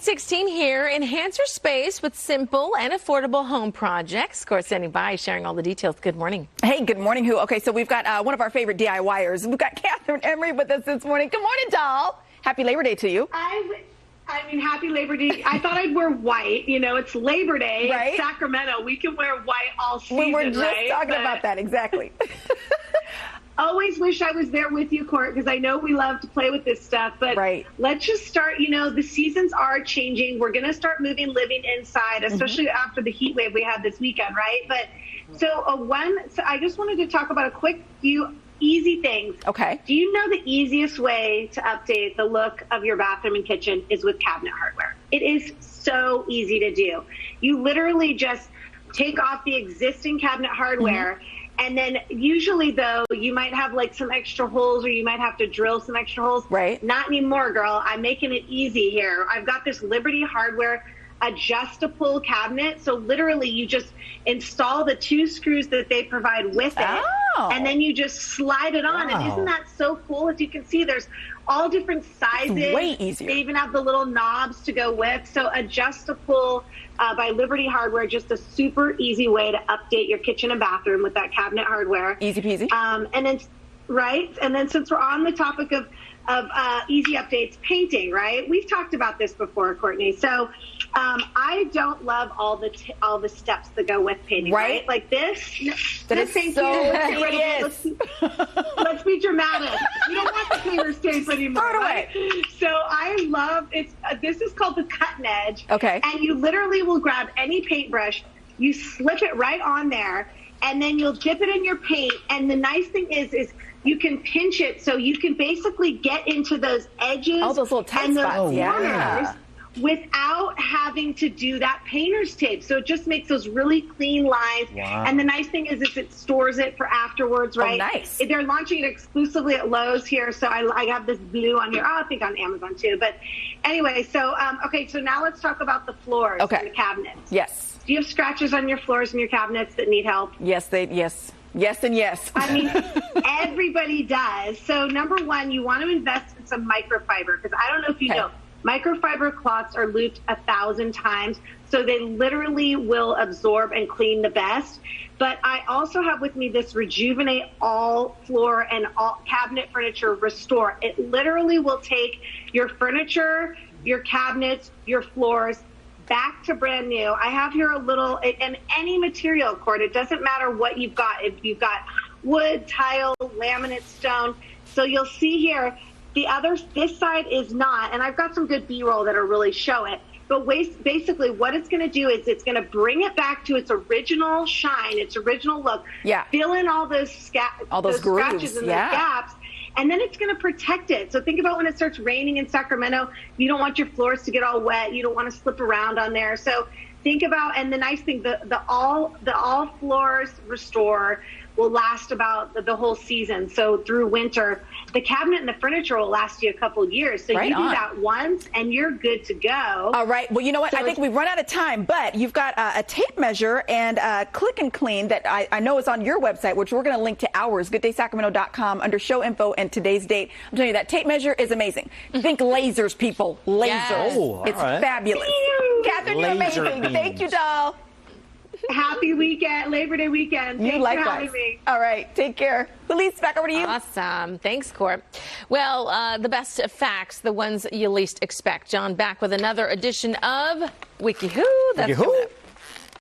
16 here. Enhance your space with simple and affordable home projects. Of course, standing by, sharing all the details. Good morning. Hey, good morning, Who. Okay, so we've got one of our favorite DIYers. We've got Kathryn Emery with us this morning. Good morning, doll. Happy Labor Day to you. I mean, happy Labor Day. I thought I'd wear white. You know, it's Labor Day. Right? It's Sacramento. We can wear white all season, We were just right? talking about that, exactly. Always wish I was there with you, Court, because I know we love to play with this stuff. But let's just start, you know, the seasons are changing. We're going to start living inside, especially after the heat wave we had this weekend, right? But so I just wanted to talk about a quick few easy things. Okay. Do you know the easiest way to update the look of your bathroom and kitchen is with cabinet hardware? It is so easy to do. You literally just take off the existing cabinet hardware. And then usually, though, you might have like some extra holes or you might have to drill some extra holes. Right. Not anymore, girl. I'm making it easy here. I've got this Liberty Hardware adjustable cabinet. So literally you just install the 2 screws that they provide with it. And then you just slide it on. And isn't that so cool? As you can see, there's all different sizes. It's way easier. They even have the little knobs to go with. So adjustable by Liberty Hardware, just a super easy way to update your kitchen and bathroom with that cabinet hardware. Easy peasy. And then since we're on the topic of easy updates, painting, right? We've talked about this before, Courtney. So I don't love all the steps that go with painting, right? Like this. This is so let's be dramatic. You don't want the painter's tape anymore. Throw it away. Right? So I love it. This is called the cutting edge. Okay. And you literally will grab any paintbrush, you slip it right on there, and then you'll dip it in your paint. And the nice thing is you can pinch it so you can basically get into those edges, all those little tight and those spots. corners without having to do that painter's tape. So it just makes those really clean lines. And the nice thing is it stores it for afterwards, right? Oh, nice. They're launching it exclusively at Lowe's here. So I have this blue on here. I think on Amazon too. But anyway, so okay, so now let's talk about the floors and the cabinets. Yes. Do you have scratches on your floors and your cabinets that need help? Yes, Yes and yes. I mean, everybody does. So number one, you want to invest in some microfiber, because I don't know if you know, microfiber cloths are looped 1,000 times, so they literally will absorb and clean the best. But I also have with me this Rejuvenate All Floor and All Cabinet Furniture Restore. It literally will take your furniture, your cabinets, your floors back to brand new. I have here a little, and any material, Cord, it doesn't matter what you've got. If you've got wood, tile, laminate, stone. So you'll see here, this side is not, and I've got some good B-roll that'll really show it. But basically what it's going to do is it's going to bring it back to its original shine, its original look. Yeah. Fill in all those scratches and those gaps. And then it's going to protect it. So think about when it starts raining in Sacramento, you don't want your floors to get all wet. You don't want to slip around on there. So think about, and the nice thing, the all floors restore will last about the whole season. So through winter, the cabinet and the furniture will last you a couple years. So you do that once and you're good to go. All right. Well, you know what? I think we've run out of time, but you've got a tape measure and click and clean that I know is on your website, which we're going to link to ours, gooddaysacramento.com, under show info and today's date. I'm telling you, that tape measure is amazing. Think lasers, people. Lasers. Yes. Oh, it's fabulous. Kathryn, you're amazing. Thank you, doll. Happy weekend, Labor Day weekend. Thanks for having me. All right, take care. Felice, back over to you. Awesome. Thanks, Court. Well, the best facts, the ones you least expect. John back with another edition of Wiki Who. That's coming up.